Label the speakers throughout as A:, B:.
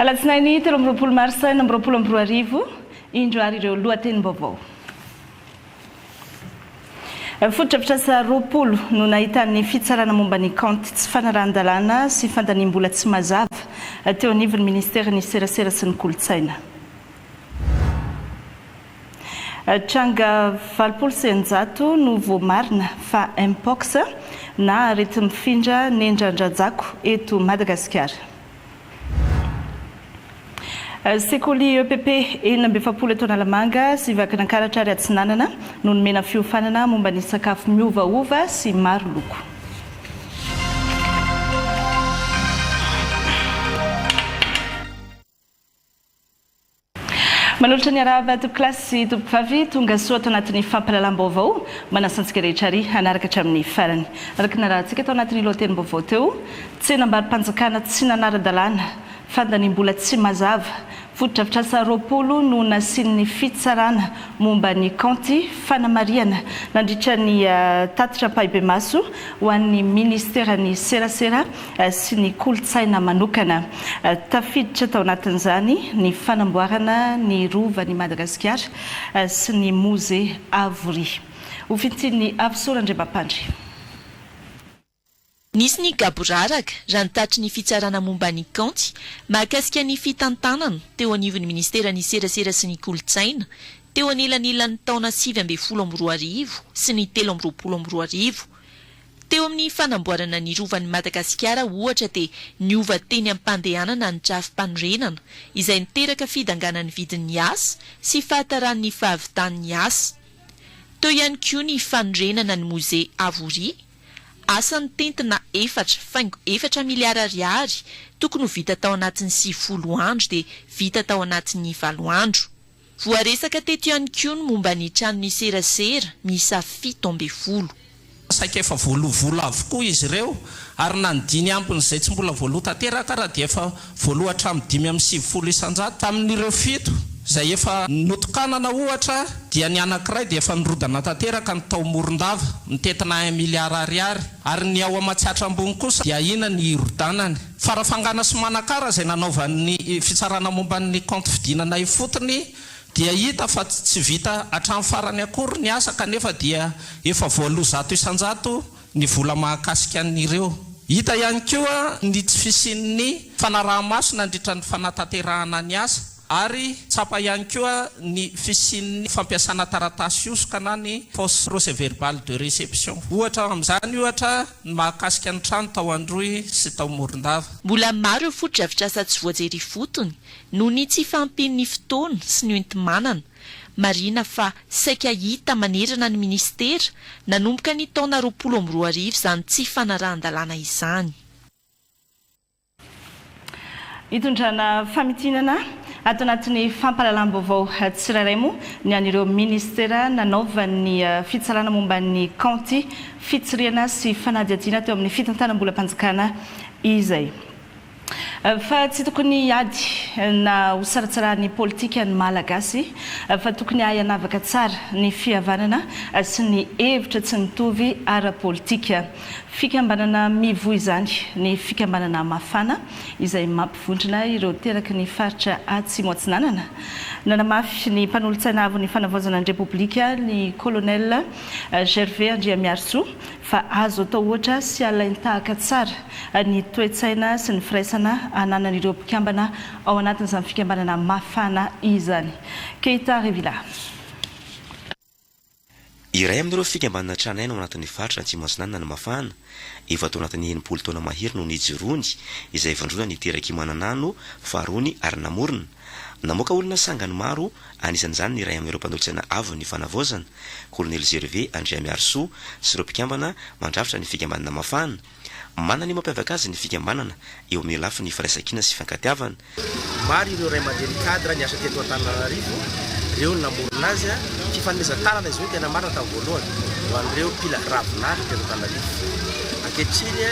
A: Alatsinainy 13 Mars 2020 indroary ireo lohatenim-baovao. Fototra roapolo no nahitan'ny fitsarana momba ny compte tsy fanaran-dalàna sy fandaniam-bola tsy mazava teo anivon'ny ministera ny serasera sy ny kolontsaina. Tranga 20% no voamarina fa mpox na arety mifindra nendran-drajako eto Madagasikara. Sekoly EPP enina-ambin'ny taona Lamanga sy vakinankaratra ary Atsinanana no nomena fiofanana momba ny sakafo miovaova sy maro loko. Manolotra ny arava toklasy sy tompokavy tonga soa ato anatin'ny fampahalalam-baovao manasantsika rehetra ary hanaraka hatramin'ny farany. Araka ny rahantsika tao anatin'ny lohatenim-baovao teo, tsenam-barim-panjakana tsy nanara-dalàna, fandaniam-bola tsy mazava, fototra roapolo no nasian'ny fitsarana momba ny kaonty fanamariana nandritra ny tatitra-pahibe-maso ho an'ny ministera ny serasera sy ny kolontsaina manokana. Tafiditra tao anatin'izany ny fanamboarana ny rovan'i Madagasikara sy ny musée Avory. Ofintin'ny Avsorandremapandry.
B: Nisy ny gaboraraka raha nitatry ny fitsarana momba ny kaonty mahakasika ny fitantanana teo anivon'ny ministera ny serasera sy ny kolontsaina teo anelanelan'ny taona 2012 sy ny 2020. Teo amin'ny fanamboarana ny rovan'i Madagasikara ohatra dia niova teny am-pandehanana ny trafim-panorenana izay niteraka fidanganan'ny vidin'ny asa sy fahataran'ny fahavitan'ny asa. Teo ihany koa ny fanorenana ny musée Avory, asa ny tentina 4 miliara ariary tokony ho vita tao anatin'ny 10 andro dia vita tao anatin'ny 7 andro. Voaresaka teto ihany koa ny momba ny tranon'ny serasera miisa 17.
C: Saika efa volovolo avokoa izy ireo ary na ny dimy ambin'izay tsy mbola voaloha tanteraka raha dia efa voaloha hatramin'ny 520 isan-jato tamin'ireo 7 izay efa notokanana ohatra dia ny anankiray dia efa nirodana tanteraka ny tao Morondava mitetina 1 miliara ariary ary ny ao Amatsiatra ambony kosa dia ina ny rodanany. Farafangana sy manakara izay nanaovan'ny fitsarana momban'ny compte fidinana ifotony dia hita fa tsy vita hatramin'ny farany akory ny asa kanefa dia efa voaloha 100 isan-jato ny vola mahakasika an'ireo. Hita ihany koa ny tsy fisian'ny fanaraha-maso nandritra ny fanatanterahana ny asa ary tsapa ihany koa ny fisian'ny fampiasana taratasy osoka na ny fausse procès verbal de réception. Ohatra amin'izany ohatra ny mahakasika ny trano tao Androy sy tao Morondava.
B: Mbola maro eo fotodrafitrasa tsy voajery fotony noho ny tsy fahampian'ny fotoana sy ny oentimanana. Marina fa saika hita manerana ny ministera nanomboka ny taona 2012 izany tsy fanarahan-dalàna izany.
A: Hitondrana famitinana ato anatin'ny fampahalalam-baovao tsirairay moa ny an'ireo ministera nanaova ny fitsarana momba ny kaonty fitsiriana sy fanadihadiana teo amin'ny fitantanam-bola-panjakana izay. Fa tsy tokony hiady na ho tsaratsarany politika ny malagasy fa tokony hahanavaka tsara ny fihavanana sy ny hevitra tsy mitovy ara-politika. Fikambanana mivohy izany ny fikambanana mafana izay mampivondrona ireo teraky ny faritra Atsimo Atsinanana. Nanamafy ny mpanolontsaina avy ny fanavaozana ny Repoblika ny colonel Gervais Andriamiarso fa azo atao ohatra sy alain-tahaka tsara ny toe-tsaina sy ny firaisana ananan'ireo mpikambana ao anatin'izany fikambanana mafana izany. Keita Revila.
D: Iray amin'ireo fikambanana tranaina ao anatin'ny faritra Atsimo Atsinanana ny mafana efa tao anatin'ny 80 taona mahery no nijoroany izay vandrona ny teraky mananano farony ary namorona. Namoaka olona sangany maro anisan'izany ny iray amin'ireo mpanolontsaina avy ny fanavaozana colonel Gervais Andriamiarso sy ireo mpikambana mandrafitra ny fikambanana mafana. Manana ny mampiavaka azy ny fikambanana eo amin'ny lafiny ny firaisankina sy fankatiavana.
E: Maro ireo ray aman-dreny cadre ny asa teto Antananarivo ireo namorona azy fifanomezan-tanana izy hoe tena marina tamin'ny voalohany ho an'ireo mpila ravinavy teto Antananarivo. Ankehitriny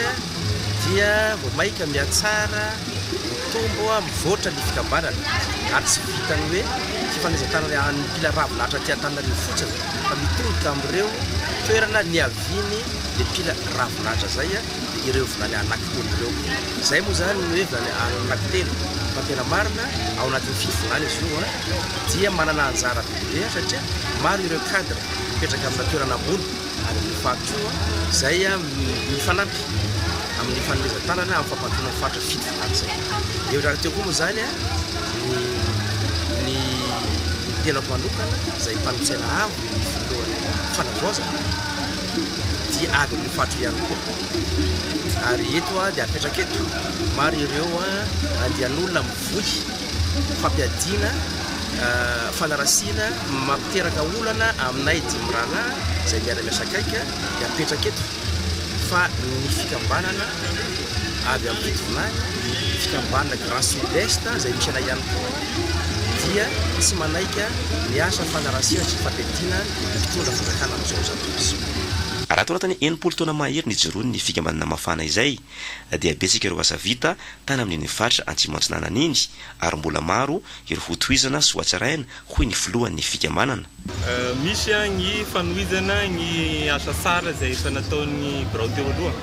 E: dia vao maika miatsara mitombo mivoatra ny fikambanana ary tsy vitany hoe fifanomezan-tanana an'ny mpila ravinahitra ty Antananarivo fotsiny fa mitodika amin'ireo toerana ny aviny ny mpila ravinahitra zay ireo volany anankitelo ireo zay moa zany hoe volany anankitelo fa tena marina ao anatin'ny fito volany izy io dia manana anjara bebe satria maro ireo cadre mipetraka amina toerana ambony ary mifatroa zay mifanampy amin'ny fanomezan-tanana amin'ny fampandroana faritra fito volany zay eo raha teo koa moa zany ny tenako manokana zay mpanomtsaina avo ny filohan'ny fanavaozana dia avy amin'ny fatro ihany koa ary eto dia apetraka eto maro ireo andian'olona mivoy fampiadiana fanarasiana mampiteraka olana aminay dimrana zay miara miasakaika dia apetraka eto fa ny fikambanana avy amin'ny fito volany fikambanana Grand Sud-Est zay misy anay ihany koa dia tsy manaika miasa fanarasiana sy fampiadiana fitondra fanjakana amin'izao zatozy
D: raha toa anatin'ny 90 taona mahery ny jirony ny fikambanana mafana izay dia betsika ireo asa vita tany amin'ny faritra Antsimantsinanana iny ary mbola maro ireo hotohizana sy hoatsaraina hoy ny filohan'ny fikambanana.
F: Misy ny fanohizana ny asa sara zay efa nataon'ny birao teo aloha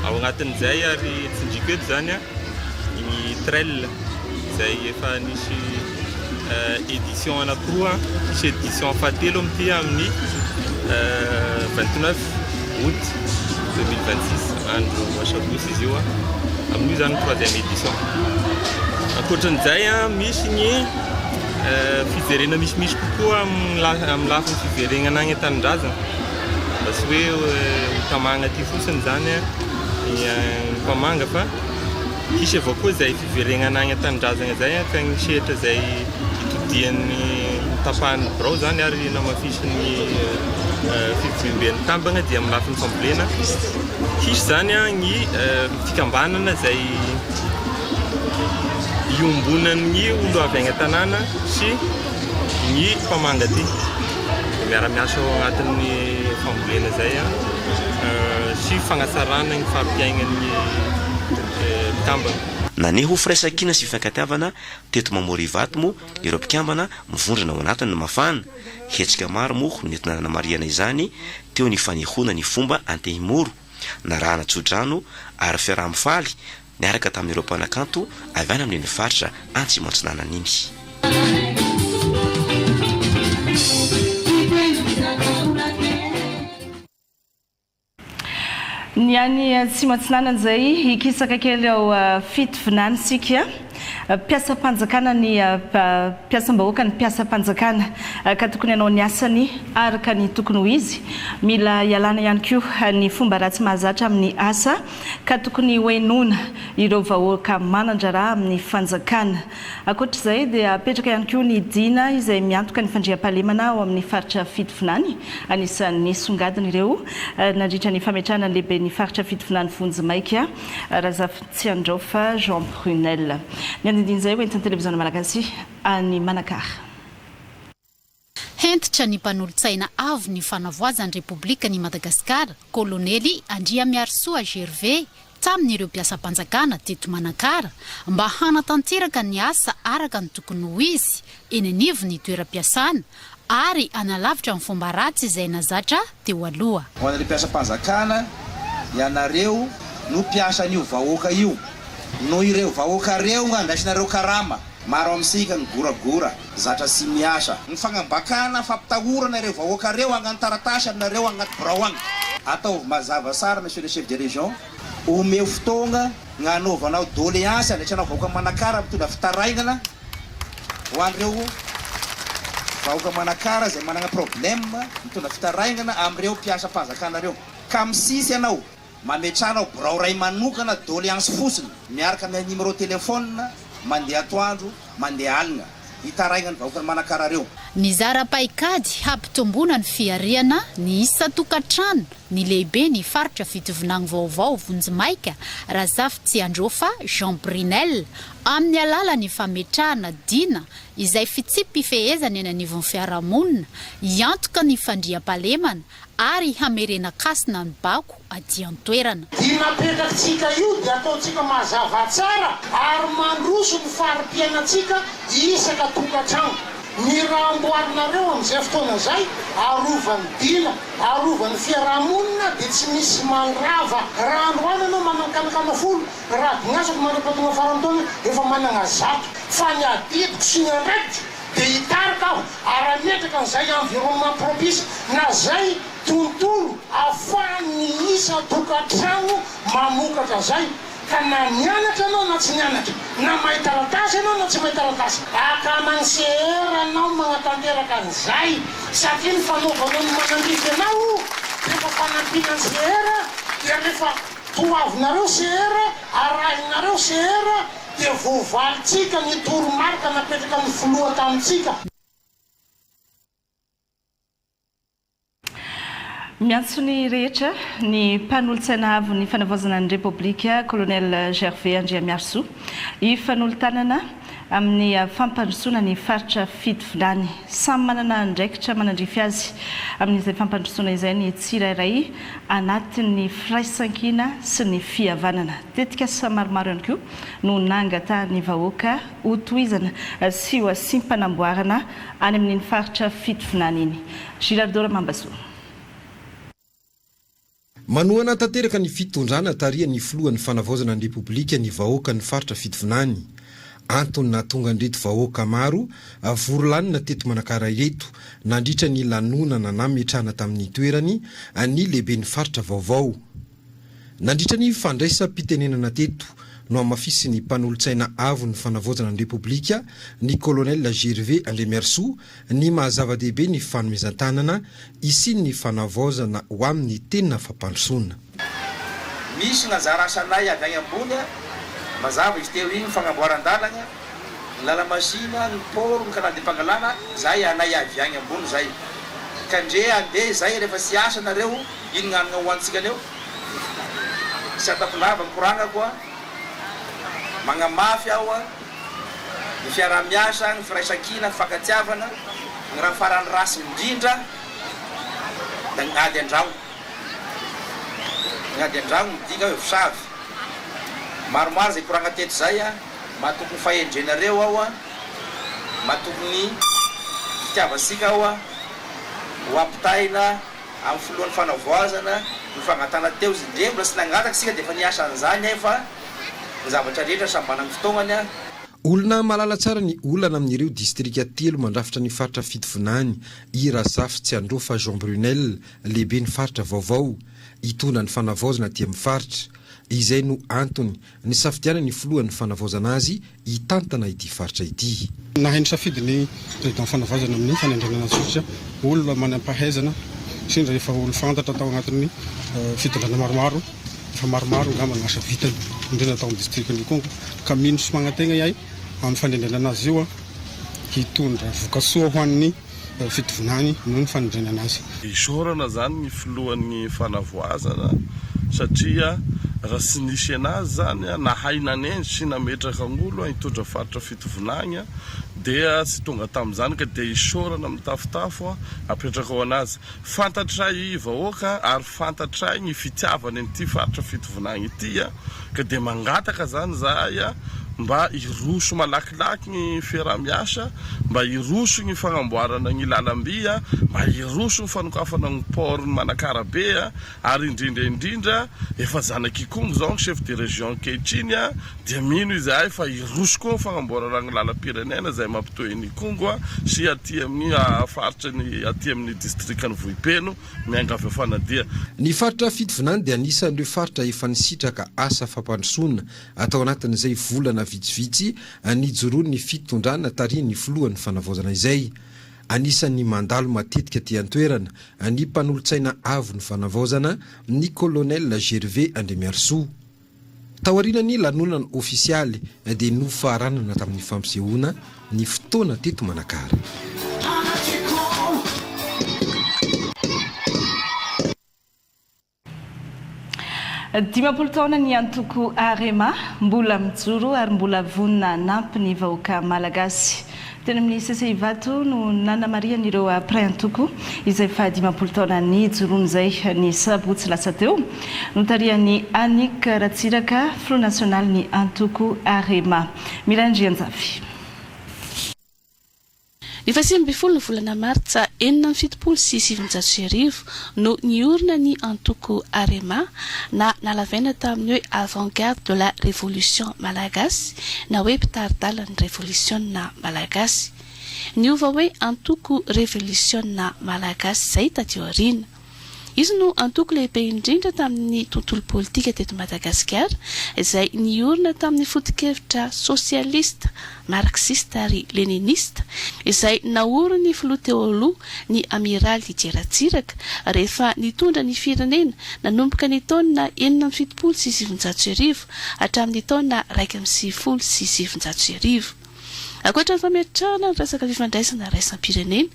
F: ao anatin'izay ary tsinjiko eto zany ny trell zay efa nisy édition anankiroa misy édition fahatelo amin'ity amin'ny 29 août 2026 andro asabosy izy io amin'io zany 3e édition. Ankoatran'izay misy ny fijerena misimisy kokoa amin'ny lafiny fijerenana agny an-tanindrazana mba sy hoe hotamagna aty fosiny zany ny mpamanga fa hisy avao koa zay fiverenana agny an-tanindrazana zay ka ny sehatra zay itodian'ny tapahan'ny birao zany ary namafisiny fivimben'ny tambagna dia amin'ny lafiny fambolena hisy zany ny fikambanana zay iombonan'ny olo avy agny an-tanàna sy ny mpamanga aty miara-miasa ao agnatin'ny fambolena zay sy fagnasarana ny fahampiaignan'ny mpikambana.
D: Naneho firaisan-kina sy fifankatiavana teto Mamorivato moa ireo mpikambana mivondrana ao anatin'ny mafana hetsika maro moa nentina nanamariana izany teo ny fanehona ny fomba antehimoro na rahana tsodrano ary fiaraha-mifaly niaraka tamin'ireo mpanakanto avy any amin'ny faritra Antsimantsinanana iny.
A: Ny any Antsimantsinanana zay ikisaka kely ao fito vinany sika mpiasa-panjakana ny mpiasam-bahoaka ny mpiasa-panjakana ka tokony anao ny asany araka ny tokony ho izy mila ialana ihany koa ny fomba ratsy mahazatra amin'ny asa ka tokony hoenona ireo vahoaka manandrara amin'ny fanjakana. Ankoatr'izay dia apetraka ihany koa ny dina izay miantoka ny fandriam-pahalemana ao amin'ny faritra fito vinany anisan'ny songadina ireo nandritra ny fametrahana ny lehibe ny faritra fito vinany Vonjimaika Razafintsiandrofa Jean Brunel. Nandindin'izay hoentin'ny televiziona malagasy any Manakara.
G: Hentitra ny mpanolo-tsaina avo ny fanavoazan'ny Repoblika ny Madagasikara, Kolonely Andriamiarisoa Gervais tamin'ireo mpiasa-panjakana teto Manakara mba hanatanteraka ny asa araka ny tokony ho izy eny anivony toeram-piasana ary analavitra amin'ny fomba ratsy izay nazatra teo aloha.
H: Ho an'ireo mpiasa-panjakana ianareo no mpiasa an'io vahoaka io. No ireo vahoaka reo andraisinareo karama maro amintsika ny goragora zatra sy miasa ny fagnambakana fampitahorana ireo vahoaka reo agnaty taratasy aminareo agnaty birao agny atao mazava sara monsieur le chef de région omeo fotoagna gnanaovanao doléance andraisanao vahoaka Manakara mitondra fitaraingana ho an'ireo vahoaka Manakara zay manana problème mitondra fitaraingana amin'ireo mpiasa-panjakana reo ka misisy ianao mametranao birao ray manokana doléance fosiny miaraka amin'ny numéro téléphone mandeha atoandro mandeha alina hitaraigna ny vahoaka Manakara reo.
G: Ny zara-paikady hampitombona ny fiariana ny isa tokantrano ny lehibe ny faritra fitovinagny vaovao Vonjimaika Razafintsiandrofa Jean Brunel amin'ny alalan'ny fametrahana dina izay fitsipifehezana eny anivon'ny fiarahamonina iantoka ny fandriam-pahalemana ary hamerena kasina ny bako aty an-toerana.
I: Dina petratsika io dia ataontsika mazava tsara ary mandroso ny farim-piainantsika isaka tokantrano. ny raha amboarinareo amin'izay fotoana zay arovany dina arovany fiarahamonina dia tsy misy mandrava raha androany anao manankanakana folo raha dinasako manapatona farantaona efa manana zato fa ny adidiko sy ny andraikitra dia hitarika aho ara-metraka n'izay environnement propice na zay tontolo ahafahan'ny isa tokantrano mamokatra zay ka na mianatra anao na tsy mianatra na mahita taratasy anao na tsy mahita taratasy akamanseera anao magnatanteraka an'izay satria ny fanaovanao ny manandrify anao rehefa fanampiana ny seera dia rehefa toavinareo seera arahinareo seera dia voavalitsika ny toromarika napetraka ny foloha tamintsika.
A: Miantso ny rehetra ny mpanolontsaina avy ny fanavaozana ny Repoblika Colonel Gervais Andriamiarsoa ifanolo-tanana amin'ny fampandrosoana ny faritra fitovinany samy manana andraikitra manandrify azy amin'izay fampandrosoana izay ny tsirairay anatin'ny firaisan-kina sy ny fihavanana tetika sa maromaro ihany koa no nangata ny vahoaka ho tohizana sy ho asim-panamboarana any amin'iny faritra fitovinany iny. Gilardora Mambasoa.
J: Manoana tanteraka ny fitondrana taria ny filohan'ny fanavaozana ny Repoblika ny vahoaka ny faritra fitovinany. Antony natonga andreto vahoaka maro vorolanina teto manakara ireto nandritra ny lanonana nametrahana tamin'ny toerany ny lehibe ny faritra vaovao. Nandritra ny fandraisam-pitenenana teto no amafisy ny mpanolontsaina avo ny fanavaozana ny Repoblika ny Colonel Gervais Andriamiarsoa ny mahazava-dehibe ny fanomezan-tanana isiny ny fanavaozana ho amin'ny tena fampandrosoana.
H: Misy gn'anjara asanay avy agny ambony mazava izy teo igny fagnamboaran-dalagna ny lalamasina ny poro ny canal de Pangalana zay anay avy agny ambony zay ka ndre andeha zay rehefa sy asa nareo iny gnanana hoantsika aneo sy atapilava mikoragna koa magnamafy aho ny fiarah-miasa ny firaisan-kina ny fankatiavana ny raha farany rasy indrindra da gnady andragno midika hoe visavy maromaro zay koragna teto zay mahatokony fahendrenareo aho mahatokony fitiavasika aho ho ampitaina amin'ny filohan'ny fanavoazana ny fagnatana teo zy ndrembola sy nangataka sika dia efa niasa an'izany fa ny zavatra rehetra samy manana ny fotoagnany.
J: Olona malala tsara ny olana amin'ireo distrika telo mandrafitra ny faritra fitovinany Irazafy tsy androfa Jean Brunel lehibe ny faritra vaovao hitondra ny fanavaozana aty amin'ny faritra. Izay no antony ny safidiana ny filohan'ny fanavaozana azy hitantana ity faritra ity.
K: Nahainy safidy ny président fanavaozana amin'ny fanendrenana sotra olona manam-pahaizana sindra efa olo fantatra tao agnatin'ny fitondrana maromaro fa maromaro ngamba asa vitany indrindra tao amin'ny distrik'ny Kongo ka mino somagnategna yahy amin'ny fanendrenana azy io hitondra vokasoa ho an'ny fitovinany noho ny fanendrenana azy.
L: Isorana zany ny filohan'ny fanavoazana satria raha sy nisy anazy zany na haina anendry sy nametraka gn'olo hitondra faritra fitovinagna dia sy tonga tamin'izany ka dia isorana amin'ny tafotafo apetraka ao anazy fantatray vahoaka ary fantatray ny fitiavany an'ity faritra fitovinagna ity ka dia mangataka zany zahay mba iroso malakilaky ny fiarah-miasa mba iroso ny fagnamboarana ny lalamby mba iroso ny fanokafana ny port ny manakarabe ary indrindra efa zanaky Kongo zao chef de région kehitriny dia mino izahay fa iroso koa ny fagnamboarana ny lalam-pirenena zay mampitohy ny Kongo sy aty amin'ny faritra ny aty amin'ny distrikany Vohipeno mianga avy fanadia.
J: Ny faritra fitovinany dia anisan'ireo faritra efa nisitraka asa fampandrosoana atao anatin'izay volana vitsivitsy nijoroany ny fitondrana taria ny filohan'ny fanavaozana izay. Anisan'ny mandalo matetika ty antoerana ny mpanolontsaina avo ny fanavaozana ny Colonel Gervais Andriamiarsoa. Taorinany lanonana ofisialy dia nofaranana tamin'ny fampisehoana ny fotoana teto Manakara.
A: Dimampolo taona ny antoko Arema mbola mijoro ary mbola vonina nampy ny vahoaka malagasy. Teny amin'ny Sese Ivato no nanamarian'ireo pray antoko izay fa dimampolo taona ny joroany izay ny sabotsy lasa teo notarian'ny Annick Ratsiraka Front National ny antoko Arema. Mirandry Anjavy.
M: Ny 20 volana martsa 7 no niorina ny antoko Arema na nalavaina tamin'ny hoe avant-garde de la révolution malagasy na hoe mpitaridalana révolution malagasy. Niova hoe antoko révolution malagasy zay taty aoriana. Izy no antoko lehibe indrindra tamin'ny tontolo politika teto Madagasikara izay niorina tamin'ny foto-kevitra sosialista, marxista ary leninista izay naoriny filoha teo aloha ny amiral Didier Ratsiraka rehefa nitondra ny firenena nanomboka ny taona 7 hatramin'ny taona 1 Ankoatra ny fametrahana ny resaka fifandraisana raisam-pirenena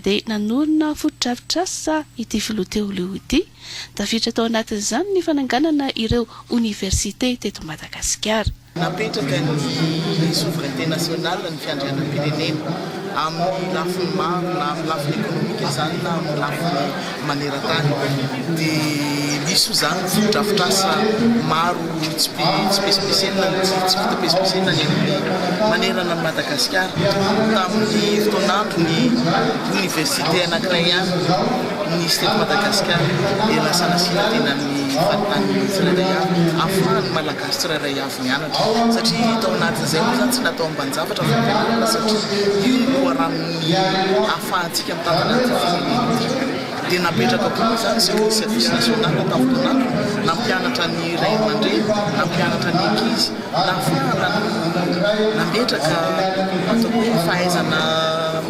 M: dia nanorina foto-drafitrasa ity filoha teo aloha ity, tafiditra tao anatin'izany ny fananganana ireo université teto Madagasikara.
N: Napetraka ny souveraineté nationale ny fiandrianam-pirenena amin'ny lafiny maro na amin'ny lafiny économique izany na amin'ny lafiny maneran-tany dia misy izany foto-drafitrasa maro tsy spesialisena tsy vita-spesialisena ny amin'ny manerana ny Madagasikara. Tamin'ny fotoanandro ny université anankiray ihany nisy teto Madagasikara dia lasa nasiana tena ny fahatan'ny tsirairay avy ahafahan'ny malagasy tsirairay avy mianatra satria tao anatin'izay moa zany tsy natao amban-javatra fa fianarana satria io no loharan'ny ahafahantsika mitantana ny firenena dia napetraka koa zany service national atao fotoanandro nampianatra ny ray aman-dreny nampianatra ny ankizy nahafahana nametraka atao hoe fahaizana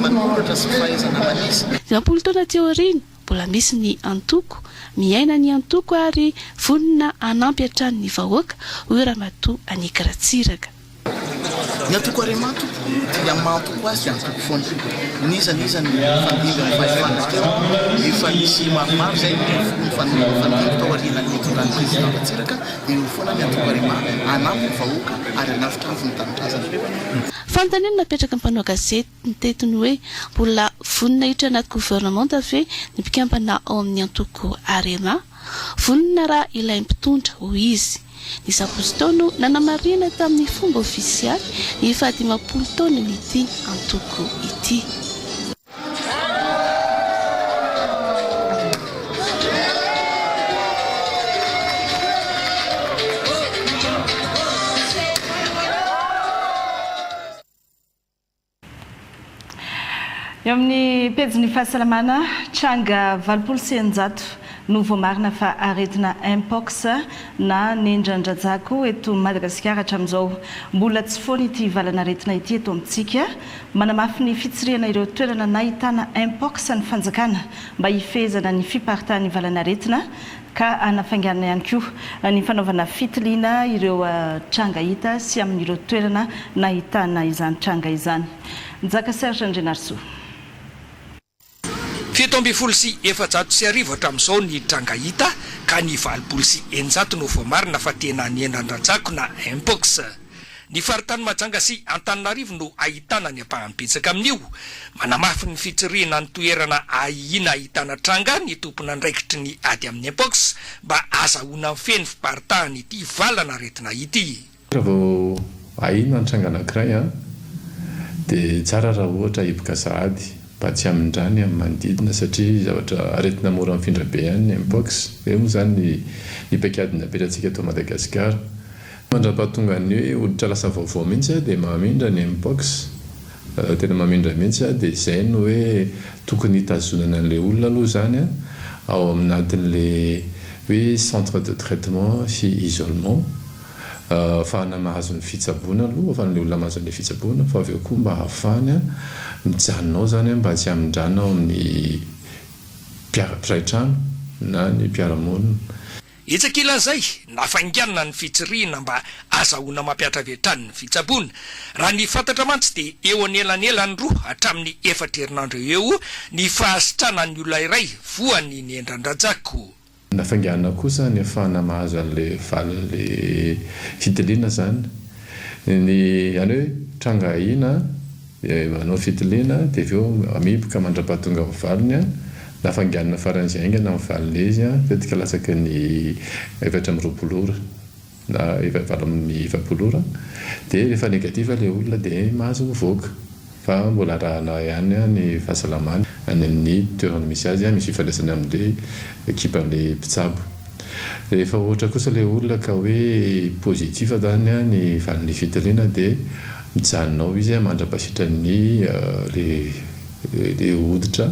N: manoratra sy fahaizana manisy.
M: 20 taona teo aoriana mbola misy ny antoko, miaina ny antoko ary vonona anampy hatrany ny vahoaka hoe Ramatoa Anika Ratsiraka.
N: Ny antoko Arema dia mantoko azy dia antoko foana. Nizanizany fandimby amin'ny fahefana teo efa nisy maromaro zay fandimby tao aoriana ny tondrany président Ratsiraka dia io foana ny antoko Arema anampy ny vahoaka ary anavitra avy ny tanindrazana.
M: Fanontaniana napetraka ny mpanao gazety ny tetiny hoe mbola vonona hiditra anaty gouvernement ve ny mpikambana ao amin'ny antoko Arema, vonona raha ilay mpitondra ho izy. Ny Sapostono nanamarina tamin'ny fomba ofisialy ny 50 taona n'ity antoko ity.
A: Eo amin'ny pejy ny fahasalamana tranga 26 no voamarina fa aretina Mpox na nendrandrajako eto Madagasikara hatramin'izao mbola tsy foana ity valana aretina ity eto amintsika. Manamafy ny fitsirihana ireo toerana nahitana Mpox ny fanjakana mba hifezana ny fiparitahan'ny valana aretina ka anafainganana ihany koa ny fanaovana fitiliana ireo tranga hita sy amin'ireo toerana nahitana izany tranga izany. Nzaka Serge Andrenarso.
O: 7 hatramin'izao ny tranga hita ka ny 9 no voamarina fa tena nendrandrajako na Mpox. Ny faritany Majanga sy Antananarivo no ahitana ny ampahanbetsaka amin'io. Manamafy ny fitsirihana ny toerana ahina ahitana tranga ny tompona andraikitry ny ady amin'ny Mpox mba azahoana feno fiparitahany ity valana aretina ity.
P: Raha vao ahina ny tranga anankiray dia tsara raha ohatra hiboka sahady mba tsy amindrany amin'ny manodidina satria zavatra aretina mora mifindra be ihany Mpox. Eo moa zany ny paikadina apetratsika eto Madagasikara. Mandrapahatonga ny hoe hoditra lasa vaovao mihitsy dia mamindra ny Mpox, tena mamindra mihitsy dia izay no hoe tokony hitazonana an'ilay olona aloha zany ao aminatin'ilay hoe centre de traitement sy isolement ahafahana mahazo ny fitsaboana aloha, ahafahan'ilay olona mahazo ny fitsaboana fa avy eo koa mba ahafahany mijanonao zany mba tsy hamindrana ao amin'ny mpiray trano na ny mpiara-monina.
O: Itsakilan'izay nafainganana ny fitsirihana mba azahoana mampiatra vetrany ny fitsaboana. Raha ny fantatra mantsy dia eo anelanelany roa hatramin'ny 4 herinandro eo ny fahasitrana ny olona iray voany ny endrandrajako.
P: Nafainganana kosa ny ahafahana mahazo an'ilay valin'ilay fitiliana zany. Ny any hoe tranga ina manao fitiliana dia avy eo amiboka mandrapahatonga amin'ny valiny nafanganana faran'izay aingana amin'ny valiny izy tetika lasaka ny 7 ora na 20 ora dia rehefa negativa ilay olona dia mahazo mivoaka. fa mbola rahana ihany ny fahasalamany any amin'ny toerana misy azy misy fifandraisana amin'le ekipa amin'le mpitsabo. Rehefa ohatra kosa le olona ka hoe positif zany ny valin'ny fitiliana dia mijanonao izy mandrapasitra ny le hoditra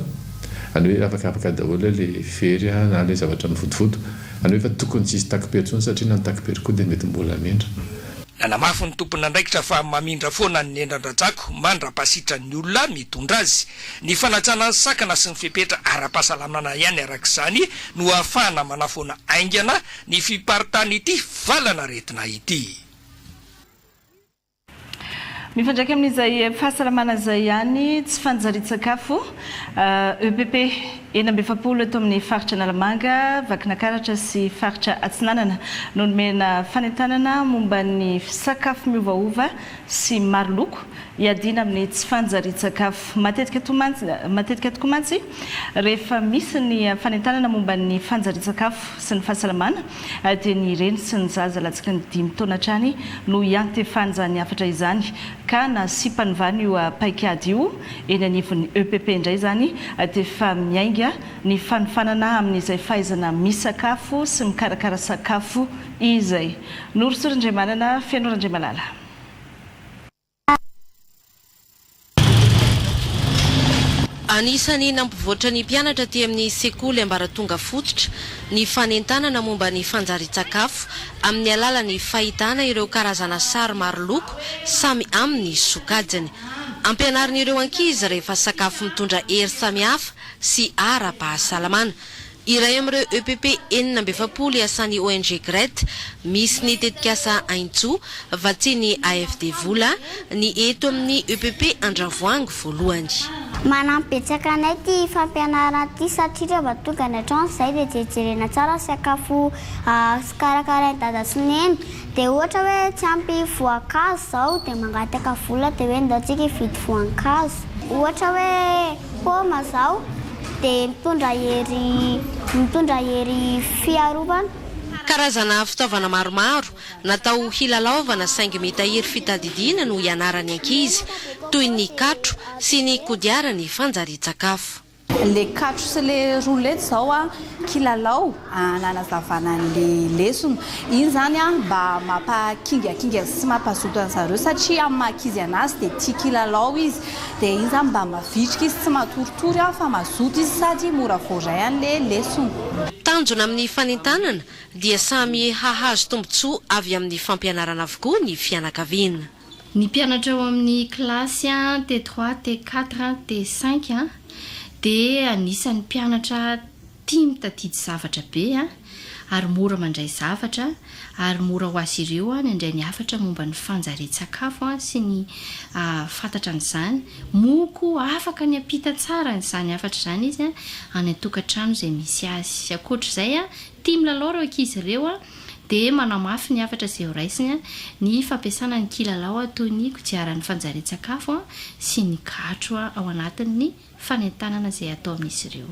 P: any hoe afakafaka daholo le fery na le zavatra mifotofoto any hoe fa tokony tsisy takipery satria na ny takipery koa dia mety mbola mindra.
O: Nanamafy ny tompona andraikitra fa mamindra foana ny endran-dratsako mandra-pasitra ny olona mitondra azy. Ny fanatsana ny sakana sy ny fepetra ara-pahasalamana ihany arak'izany no ahafahana manafoana aingana ny fiparitana ity valana retina ity.
A: Mifandraika amin'izay fahasalamana izay ihany tsy fanjarin-tsakafo EPP 20 eto amin'ny faritra Analamanga, Vakinakaratra sy faritra Atsinanana no nomena fanentanana momba ny sakafo miovaova sy maro loko iadina amin'ny tsy fanjarin-tsakafo. Matetika tokoa mantsy rehefa misy ny fanentanana momba ny fanjarin-tsakafo sy ny fahasalamana dia ny reny sy ny zaza latsaka ny 5 taona hatrany no iantefanjany hafatra izany ka na sipanivany io paikady io eny anivon'ny EPP indray zany dia fa miainga ny fanofanana amin'izay fahaizana misakafo sy mikarakara sakafo izay. Norosorandriamanana Fianoran-Driamalala.
Q: Anisany nampivoatra ny mpianatra ty amin'ny sekoly ambaratonga fototra ny fanentanana momba ny fanjarin-tsakafo amin'ny alalan'ny fahitana ireo karazana sary maro loko samy amin'ny sokajiny. Ampianarina ireo ankizy rehefa sakafo mitondra hery samihafa sy ara-pahasalamana. Iray amin'ireo EPP 20 iasan'ny ONG Gret misy ny tetikasa Aintso vatsiny AFD Vola ny eto amin'ny EPP Andravoangy voalohany.
R: Manampetsaka anay ty fampianarana ty satria rehefa tonga ny antrano zay dia jejerena tsara sakafo karakarain'i dada sy neny dia ohatra hoe tsy ampy voankazo zao dia mangataka vola dia hoe ndatsika hividy voankazo. Ohatra hoe poma zao dia mitondra hery fiarovana.
Q: Karazana fitaovana maromaro natao hilalaovana saingy mitahiry fitadidiana no ianarany ankizy toy ny katro sy ny kodiarany fanjarin-tsakafo.
S: Le katro sy le roulette zao kilalao nanazavana le lesona iny zany mba mampakingakinga sy mampazoto an'zareo satria amin'ny mahakizy anazy dia tia kilalao izy dia iny zany mba mavitrika izy tsy matoritory fa mazoto izy sady mora voaray an'le lesona.
Q: Tanjona amin'ny fanentanana dia samy hahazo tombontsoa avy amin'ny fampianarana avokoa ny fianakaviana.
T: Ny mpianatra ao amin'ny kilasy T3, T4, T5 dia anisan'ny mpianatra tia mitadidy zavatra be ary mora mandray zavatra ary mora ho azy ireo ny andray ny hafatra momba ny fanjarin-tsakafo sy ny fantatra an'izany moko afaka ny apita tsara n'izany hafatra izany izy any an-tokantrano izay misy azy. Ankoatr'izay tia milalao ireo ankizy ireo dia manamafy ny hafatra izay ho raisiny ny fampiasana ny kilalao toy ny kodiaran'ny fanjarin-tsakafo sy ny katro ao anatin'ny fanentanana izay atao amin'izy ireo.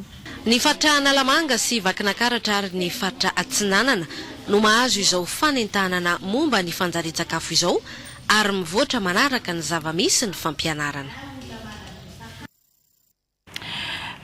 Q: Ny faritra Analamanga sy Vakinakaratra ary ny faritra Atsinanana no mahazo izao fanentanana momba ny fanjarin-tsakafo izao ary mivoatra manaraka ny zava-misy ny fampianarana.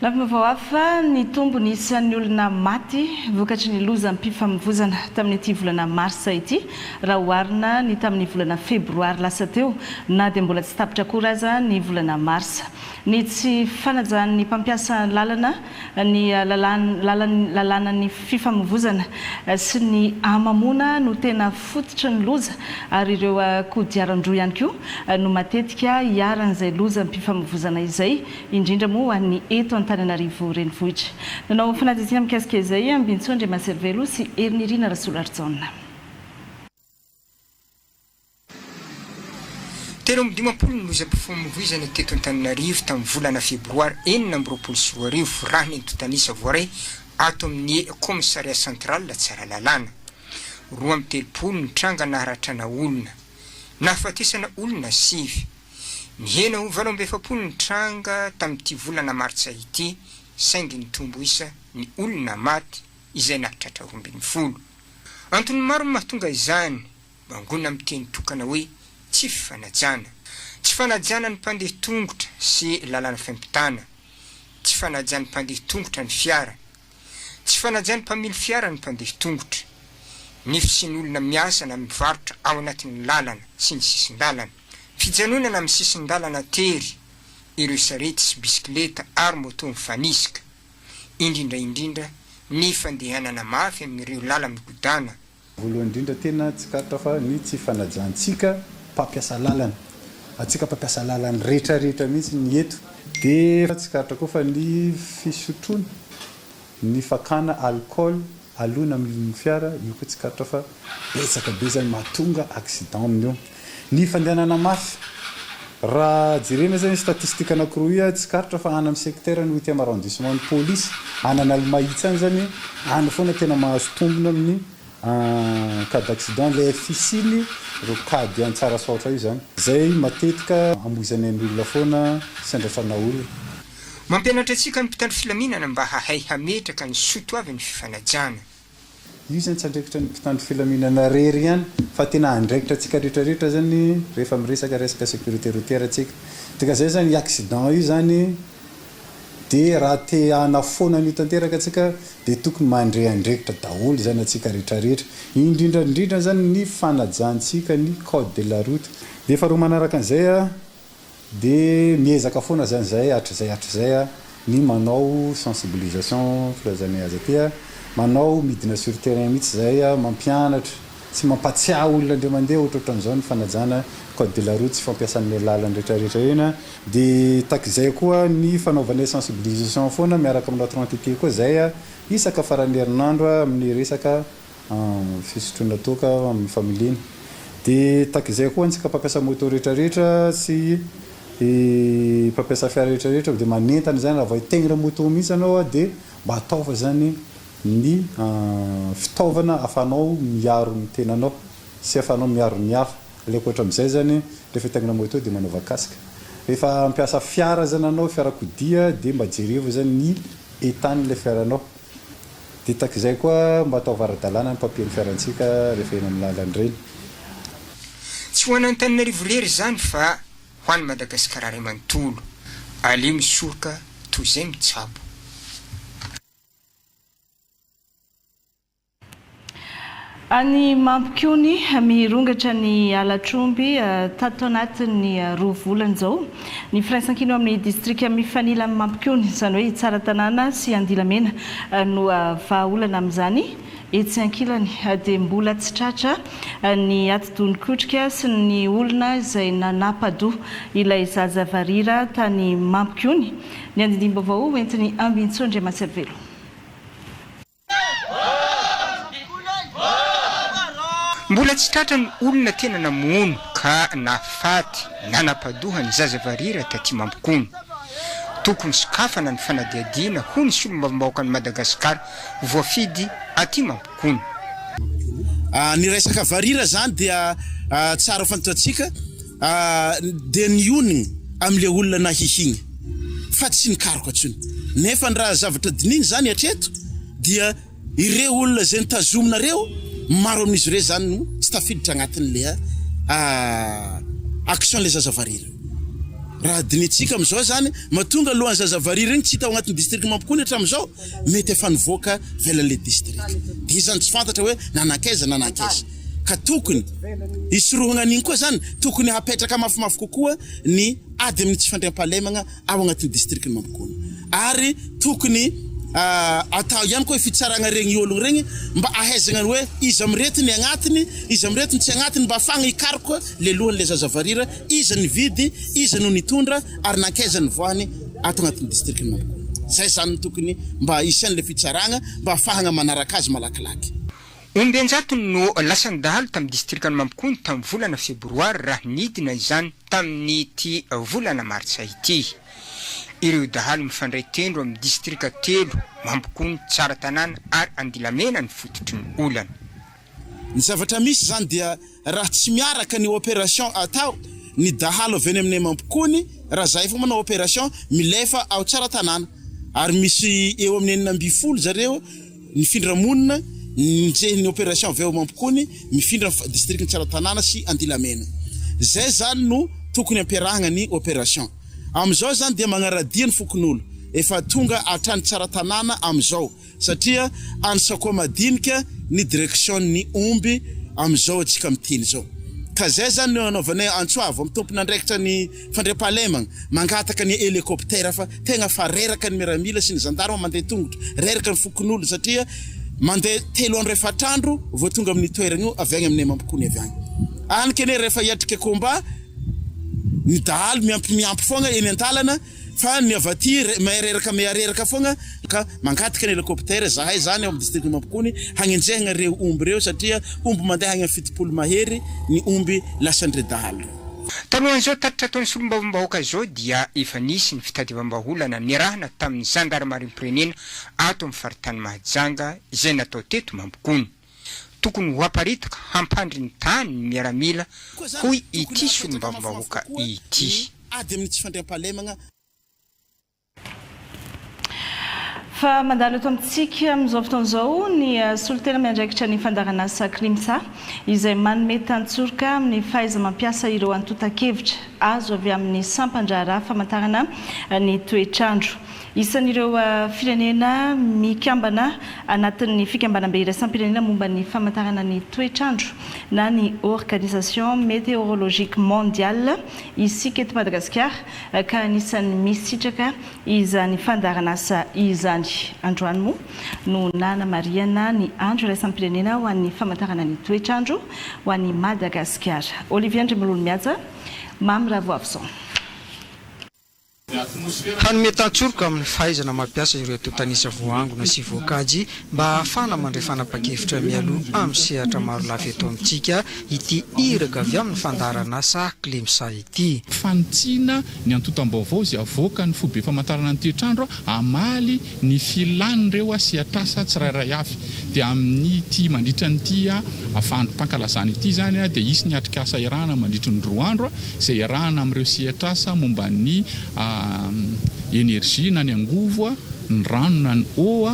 A: Lampavao hafa ny tombony isan'ny olona maty vokatry ny lozam-pifamoivoizana tamin'ny ity volana marsa ity raha oharina ny tamin'ny volana febroary lasa teo na dia mbola tsy tapitra koa aza ny volana marsa. Ny tsy fanajan'ny mpampiasa lalana ny lalàna ny fifamoivoizana sy ny amamona no tena fototra ny loza ary ireo kodiaran-droa ihany koa no matetika hiaran'izay lozam-pifamoivoizana izay indrindra moa ny eto Antananarivo renivohitra. Nanao fanadisina mikasika izay Ambintsondry Maservelo sy Ernirina Rasolaritsaona.
U: Telo amby 50 ny lozam-pifamoivoizana teto Antananarivo tamin'ny volana febroary 2024 raha ny antotanisa voaray ato amin'ny komisaria central tsara lalàna. 2 ny tranga naharatrana olona nahafatesana olona 5 ny hena ho 7 ny tranga tamin'ity volana martsa ity saingy ny tombo isa ny olona maty izay nahatratra 20. Antony maro mahatonga izany mangona amin'ny teny tokana hoe tsy fifanajana tsy fanajana ny mpandeha tongotra sy lalàna fiampitana, tsy fanajana ny mpandeha tongotra ny fiara, tsy fanajana mpamily fiara ny mpandeha tongotra, ny fisin'olona miasa na mivarotra ao anatin'ny lalana sy ny sisin-dalana, fijanonana amin'ny sisin-dalana tery, ireo sarety sy bisikileta ary moto mifanisika, indrindra ny fandehanana mafy amin'ireo lala migodana.
C: Voalohany indrindra tena tsikarotra fa ny tsy fanajantsika mpampiasa lalana, atsika mpampiasa lalana rehetrarehetra mihitsy ny eto, dia tsikarotra koa fa ny fisotroana, ny fakana alcool alona amin'ny fiara, io koa tsikarotra fa betsaka be zany mahatonga accident amin'io. Ny fandehanana mafy, raha jerena zany statistika anankiroa tsikarotra fa ana amin'ny secteur ny 8e arrondissement ny police anana Almahitsy zany ana foana tena mahazo tombona amin'ny cas d'accident le fisiny ro kady antsara saotra io zany. Zay matetika amoizany an'olona foana sy andrafana olona.
U: Mampianatra antsika ny mpitandro filaminana mba hahay hametraka ny soatoavy ny fifanajana.
C: Io zany tsy andraikitra ny mpitandro filaminana rery ihany fa tena andraikitra antsika rehetrarehetra zany rehefa miresaka sécurité routière antsika. Tika zay zany accident io zany dia raha te anafoana ny tanteraka antsika dia tokony mandre andraikitra daholo zany antsika rehetrarehetra, indrindra zany ny fanajantsika ny code de la route. Dia faharoa manaraka an'izay dia miezaka foana zany zay hatrizay ny manao sensibilisation filazana azy aty, manao midina sur terrain mihitsy zay mampianatra sy mampatsiahy olona ndre mandeha ohatrohatran'izao ny fanajana code de la route sy fampiasan'ny lalana rehetrarehetra eny. Dia takizay koa ny fanaovana sensibilisation foana miaraka amin'ny atrantiqué koa zay isaka faran'ny herinandro amin'ny resaka fisotroana toka amin'ny familiana. Dia takizay koa antsika mpampiasa moto rehetrarehetra sy mpampiasa fiara rehetrarehetra dia manentana zany raha vao itegnina moto mihitsy anao dia mba ataova zany ny fitaovana afanao miaro ny tenanao sy afanao miaro ny hafa. Aleko ohatra amin'izay zany rehefa itegnina moto dia manova kasika. Rehefa mampiasa fiara zany anao fiarakodia dia mba jerevo zany ny etan'ilay fiaranao. Dia takizay koa mba atao varadalàna ny papier ny fiarantsika rehefa eny amin'ny lalana ireny.
U: Tsy ho an'Antananarivo rery zany fa ho an'i Madagasikara ray manontolo, aleo misoroka toy izay mitsabo.
A: Any Mampikony mirongatra ny alatromby tato anatin'ny 2 volana izao. Ny firaisan-kina amin'ny distrika mifanila amin'ny Mampikony izany hoe Tsara Tanàna sy Andilamena no vahaolana amin'izany. Etsy ankilany dia mbola tsy tratra ny atodonikotrika sy ny olona izay nanapadoha ilay zaza varira tany Mampikony. Ny andindim-baovao entiny Ambintsondry Maservelo.
U: Mbola tsy tratra ny olona tena namono ka nafaty nanapadoha ny zaza varira taty Mampikony. Tokony sokafana ny fanadiadiana ho ny solombavam-bahoaka ny Madagasikara voafidy aty Mampikony.
V: Ny resaka varira zany dia tsara fantatsika dia ny onigny amin'ilay olona nahihigna fa tsy nikaroka atsony. Nefa ny raha zavatra dininy zany hatreto dia ireo olona zay nitazominareo maro amin'izy ireo zany no tsy tafiditra agnatin'ilay action le zaza varira. Raha dinitsika amin'izao zany mahatonga alohan'ny zaza varira igny tsy hita ao agnatin'ny district Mampikony hatramin'izao mety efa nivoaka velan'ilay district. Dia izany tsy fantatra hoe nanakaiza ka tokony isorohana an'iny koa zany tokony hapetraka mafimafy kokoa ny ady amin'ny tsy fandriam-pahalemagna ao agnatin'ny district Mampikony. Ary tokony atao ihany koa fitsaragna regny ologno regny mba ahaizagna hoe izy amretiny agnatiny, izy amretiny tsy agnatiny mba afagna ikaroka le lohan'le zaza varira, izy ny vidy, izy no nitondra ary nankaiza ny voany ato agnatin'ny district Mampikony. Zay zany tokony mba isan'le fitsaragna mba afahagna manaraka azy malakilaky.
U: Ombianjato no lasany dahalo tamin'ny district ny Mampikony tamin'ny volana febroary raha nidina izany tamin'ny ty volana martsa ity. Ireo dahalo mifandray tendro amin'ny distrika 3 Mampikony, Tsara Tanàna ary Andilamena ny fototry ny olana.
V: Ny zavatra misy zany dia raha tsy miaraka ny opération atao ny dahalo avy eny amin'ny Mampikony, raha zay fa manao opération milefa ao Tsara Tanàna ary misy eo amin'ny 9 zareo mifindra monina njehiny opération avy ao Mampikony mifindra district Tsara Tanàna sy Andilamena. Zay zany no tokony ampiarahagna ny opération am'izao zany dia magnaradia ny fokon'olo efa tonga atrany tsara tanàna am'izao satria ansakoa madinika ny direction ny omby am'izao atsika miteny zao ka zay zany anaovanay antsoavo amin'ny tompon'andraikitra ny fandriam-pahalemagna mangataka ny hélicoptère fa tegna fa reraka ny miaramila sy ny gendarme mandeha tongotra reraka ny fokon'olo satria mandeha 3 andro 4 andro vao tonga amin'ny toeragna io avy agny amin'ny mampikony avy agny anky ane rehefa hiatrika combat ny dahalo miampy fogna eny an-talana fa ny avaty mahereraka miareraka fogna ka mangataka ny hélicoptère zahay zany amin'ny district mampikony hagnenjehagna reo omby reo satria omby mandeha agny amin'ny 70 mahery ny omby lasandre dahalo
U: talohan'izao tatitra ataon'ny solombavambahoaka zao dia efa nisy ny fitadiavam-baholana niarahana tamin'ny gendarmerie-pirenena ato amin'ny faritany Mahajanga izay natao teto mampikony tokony ho aparitaka hampandry ny tany ny miaramila hoy ity solombavambahoaka ity
V: ady amin'ny tsy fandriam-pahalemagna
A: fa mandalo eto amintsika amin'izao fotoan'izao ny solitena miandraikitra ny fandaran'asa Klimsa izay manome tantsorika amin'ny fahaiza mampiasa ireo antotan-kevitra azo avy amin'ny sampandrara famantarana ny toetrandro isan'ireo firenena mikambana anatin'ny fikambanam-be iraisam-pirenena momba ny famantarana ny toetrandro na ny organisation météorologique mondiale isika eto Madagasikara ka anisan'ny misitraka izany fandaran'asa izany androany moa no nana mariana ny andro iraisam-pirenena ho an'ny famantarana ny toetrandro ho an'ny Madagasikara Olivier Ndrimololo miaja mamy ravoavison
B: hanome tantsorika amin'ny fahaizana mampiasa ireo totanisa voangona sy voakajy mba ahafana mandray fanapa-kevitra mialoha amin'ny sehatra maro lafy eto amintsika ity iraka avy amin'ny fandaran'asa Klimsa ity
E: fanitsina ny antotam-baovao izay avoaka ny fobe famantarana ny toetrandro amaly ny filan'ireo sy atrasa tsirairay avy dia amin'ny ity mandritra nyity afandrom-pankalazana ity zany dia isy ny atrikasa irahana mandritra ny 2 andro izay irahana amin'ireo sy atrasa momba ny énergie na ny angovo ny rano na ny eau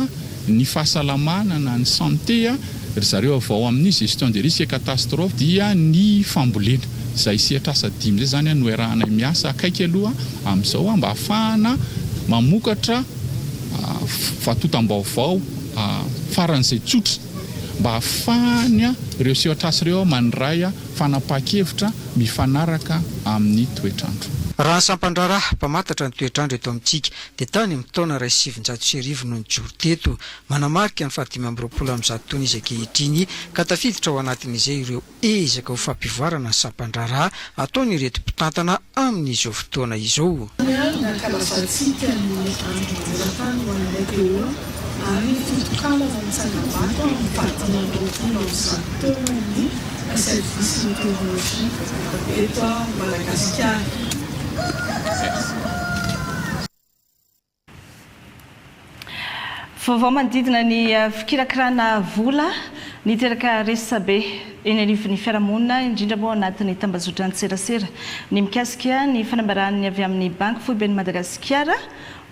E: ny fahasalamana na ny santé zareo avao amin'ny gestion des risques et catastrophes dia ny fambolena izay siatrasa 5 zay zany no iarahanay miasa akaiky aloha amin'izao mba ahafahana mamokatra fatotam-baovao faran'izay tsotra mba ahafahana ireo siatrasa ireo mandray fanapa-kevitra mifanaraka amin'ny toetrandro
B: raha ny sampandrara mpamantatra ny toetrandro eto amintsika dia tany amin'ny taona 2009 no nijoro teto manamarika ny 2020 amin'izao taona izy ankehitriny ka tafiditra ao anatin'izay ireo ezaka ho fampivoarana ny sampandrara ataony ireto mpitantana amin'izao fotoana izao
A: Vaovao manodidina ny fikirakirana vola niteraka resabe eny anivon'ny fiarahamonina indrindra moa anatin'ny tambazotra an-tserasera ny mikasika ny fanambarany avy amin'ny banky foiben'ny Madagasikara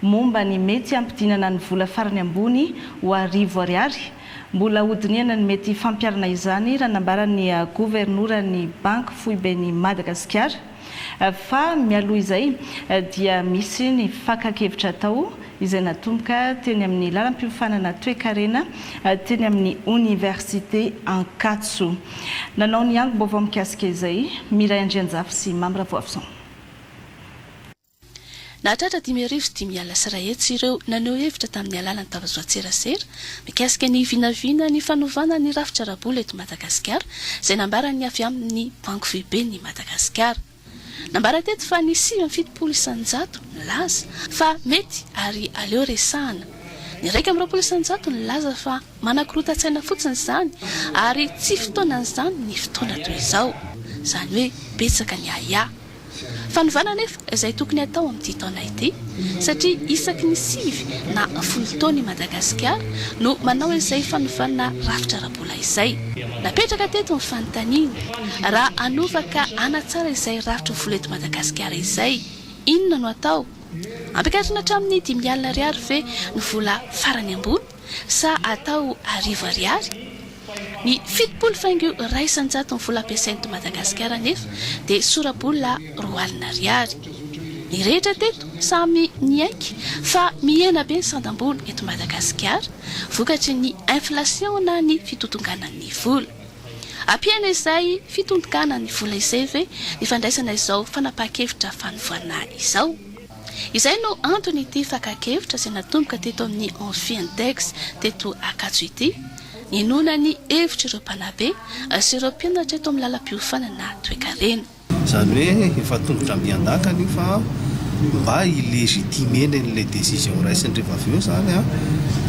A: momba ny mety ampidinana ny vola farany ambony ho 1000 ariary mbola hodiniana ny mety fampiarana izany raha nambaran'ny governoran'ny banky foiben'ny Madagasikara fa mialoha izay dia misy ny fakakevitra tao izay natomboka teny amin'ny lalam-piofanana toe-karena teny amin'ny université Ankatso nanao ny ango baovao mikasika izay Miray Andrianjafy sy Mamy Ravoavison
M: nahatratra 5 alina sy 1 hetsy ireo naneo hevitra tamin'ny alalany tambazotra-tserasera mikasika ny vinavina ny fanovana ny rafitra rabola eto Madagasikara izay nambarany avy amin'ny banky foiben'ny Madagasikara nambara teto fa ny 7 isanjato laza fa mety ary aleo resahana ny 1 isanjato ny laza fa manakorotan-tsaina fotsiny zany ary tsy fotoanan'izany ny fotoana toy izao zany hoe betsaka ny aya fanovana nefa izay tokony atao amin'ity taona ity satria isaky ny 7 na 10 taona i Madagasikara no manao izay fanovana rafitra rabola izay napetraka teto ny fanontaniana raha anovaka anatsara izay rafitra vola eto Madagasikara izay inona no atao ampikatrina hatramin'ny 5 alina ariary ve ny vola farany ambony sa atao 1000 ariary ny fitopolo faingo ray isan-jato ny vola ampiasainy to Madagasikara nefa dia sora-bola 4 alina ariary. Ny rehetra teto samy niaiky fa mihena be ny sandam-bola eto Madagasikara vokatry ny inflation na ny fitotonganan'ny vola. Ampiaina izay fitotonganan'ny vola izay ve ny fandraisana izao fanapahan-kevitra fanovoana izao. Izay no antony ity fakakevitra izay natomboka teto amin'ny Anfiandex teto Ankatso ity, ninona ny hevitra ireo mpanabe sy ireo mpianatra eto amin'ny lalam-piofanana toe-karena.
D: Izany hoe efa tongotra miandakany fa mba ilégitimer les décisions raisiny rehefa avy eo zany a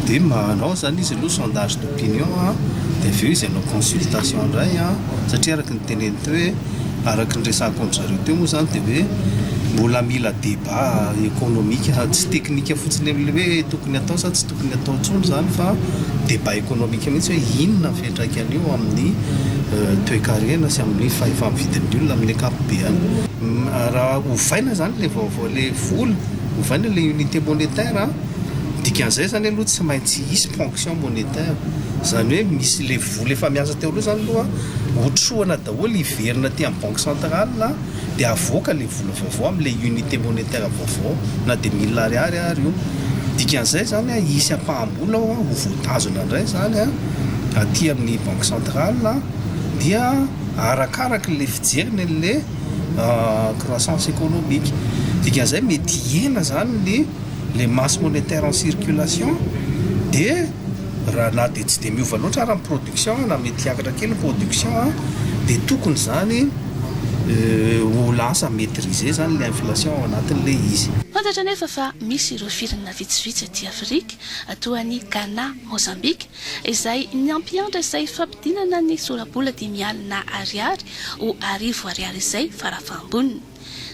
D: dia manao zany izy aloha sondage d'opinion a dia avy eo izy anao consultation indray a satria araka ny teneny teo hoe araka ny resahako ny zareo teo moa zany dia hoe mbola mila débat économique tsy teknika fotsiny am'le hoe tokony atao sa tsy tokony atao tsony zany fa débat économique mihitsy hoe inona fiantraikany eo amin'ny toe-karena sy amin'ny fahefa-mividin'ny olona amin'ny ankapobeny. Raha ovaina zany le vaovao le vola ovaina le unité monétaire dikan'izay zany aloha tsy maintsy hisy ponction monétaire zany hoe misy le vola efa miasa teo aloha zany aloha hotrohana daholo hiverina ty amin'ny banque centrale dia avoaka le vola vaovao amin'le unité monétaire vaovao na dia 1000 ariary ary io. Dikan'izay zany hisy ampahambola ho voatazona indray zany aty amin'ny banque centrale dia arakaraka le fijeriny le croissance économique. Dikan'izay mety hiena zany le masse monétaire en circulation dia raha na dia tsy dia miova loatra raha production na mety hiakatra kely production dia tokony zany ho lasa maîtriser zany le inflation ao anatin'le izy.
M: Fantatra nefa fa misy ireo firenena vitsivitsy aty Afrika toa ny Ghana, Mozambique izay niampiandra izay fampidinana ny sora-bola 10 alina ariary ho 1000 ariary izay farafahamboniny.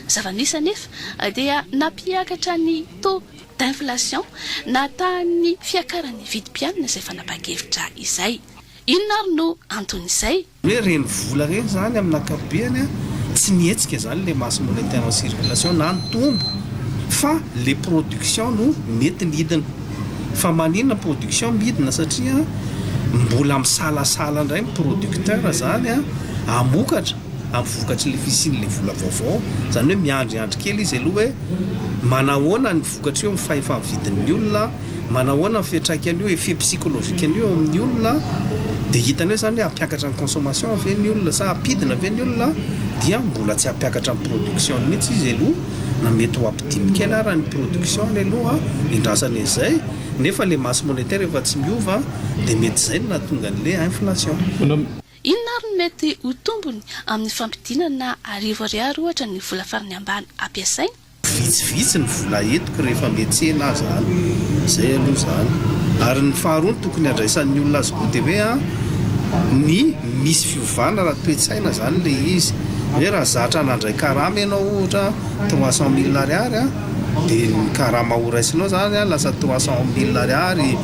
M: Zava-misy nefa dia nampiakatra ny taux d'inflation natahan'ny fiakaran'ny vidim-pianina izay fanapahan-kevitra izay. Inona ary no antony izay?
D: Hoe reny vola reny zany amin'ny ankapobeny tsy mihetsika zany le masse monétaire en circulation na ny tombo fa le production no mety midina fa maninona production midina satria mbola misalasala indray ny producteur zany amokatra amin'ny vokatry le fisiny le vola vaovao zany hoe miandriandry kely izy aloha hoe manahoana ny vokatra eo amin'ny fahefa-mividin'ny olona, manahoana ny fiantraikany eo effet psychologique eo amin'ny olona dia hitany hoe zany hoe ampiakatra ny consommation avy ny olona sa ampidina avy ny olona dia mbola tsy ampiakatra ny production mihitsy izy aloha na mety ho ampidimikely raha ny production ny aloha indrasana izay nefa le masse monétaire efa tsy miova dia mety izay no nahatonga an'le inflation.
M: Inona ary no mety ho tombony amin'ny fampidinana 1000 ariary ohatra ny vola farany ambany ampiasaina?
D: Vitsivitsy ny vola entiko rehefa metsena zany izay aloha zany ary ny faharoa tokony andraisan'ny olona azy koa dia hoe ny misy fiovana raha toe-tsaina zany le izy hoe raha zatra nandray karama ianao ohatra 300 000 ariary dia ny karama ho raisinao zany lasa 300 000 ariary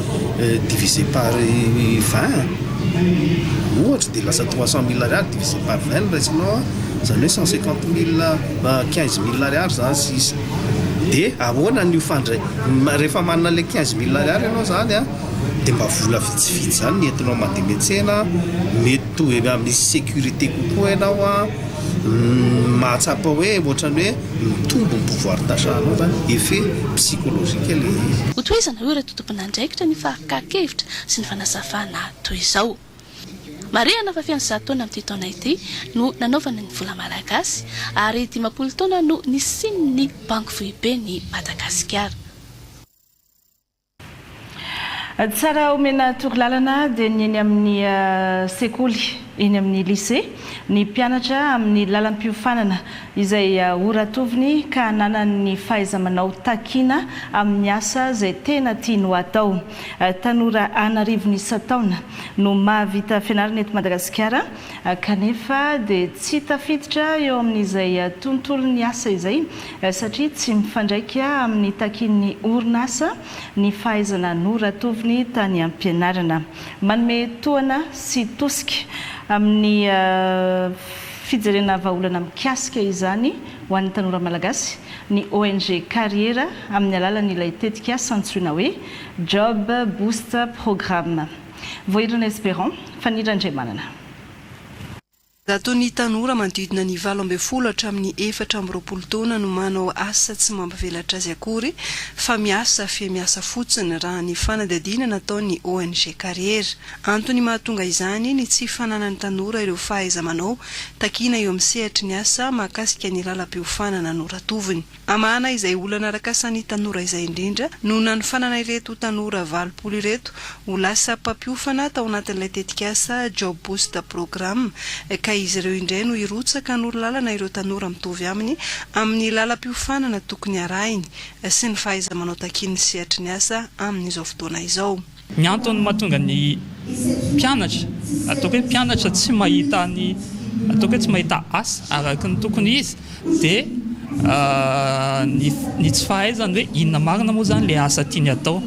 D: divisé par 20 ohatra dia lasa 300 000 ariary divisé par 20 raisinao zany hoe 150 000 15 000 ariary zany sisa dia ahoana ny fandray rehefa manana le 15 000 ariary ianao zany dia mba vola vitsivitsy zany nentinao mandeha metsena mety to misy sécurité kokoa ianao mahatsapa hoe ohatrany hoe mitombo ny pouvoir d'achat-nao zany effet psychologique le izy.
M: Hotoizana hoe raha totompon'andraikitra ny fakakevitra sy ny fanazavana toy izao. Marihana fa fiany 100 taona amin'ity taona ity no nanaovana ny vola malagasy ary 50 taona no nisian'ny banky foibe ny Madagasikara.
A: Tsara omena torolalana dia ny amin'ny sekoly eny amin'ny lycée ny mpianatra amin'ny lalam-piofanana izay oratoviny ka nanan'ny fahaiza-manao takiana amin'ny asa izay tena tiany atao. Tanora anarivony isa-taona no mahavita fianarana eto Madagasikara kanefa dia tsy tafiditra eo amin'izay tontolo ny asa izay satria tsy mifandraika amin'ny takian'ny orinasa ny fahaizana noratoviny tany am-pianarana. Manome toana sy tosika amin'ny fijerena vahaolana mikasika izany ho an'ny tanora malagasy ny ONG Carrière amin'ny alalan'ilay tetika asa antsoina hoe Job Boost Programme. voirina espérant fanirandremanana.
F: Ataony tanora manodidina ny 20 hatramin'ny 4 taona no manao asa tsy mampavelatra azy akory fa miasa miasa fotsiny raha ny fanadadiana nataony ONG Carrière. Antony mahatonga izany ny tsy fananany tanora ireo fahaiza-manao takina eo amin'ny sehatry ny asa mahakasika ny lalam-piofanana noratoviny. Amana izay olana arakasany tanora izay indrindra no nany fanana ireto tanora 20 ireto ho lasa mpampiofana tao anatin'ilay tetikasa Job Booster Programme ka izy ireo indray no irotsaka norolalana ireo tanora mitovy aminy amin'ny lalam-piofanana tokony arahiny sy ny fahaiza-manao takiny sehatry ny asa amin'izao fotoana izao.
G: Ny antony mahatonga ny mpianatra ataoko hoe mpianatra tsy mahita ny ataoko hoe tsy mahita asa araka ny tokony izy dia ny tsy fahaizany hoe inona marina moa zany le asa tiany atao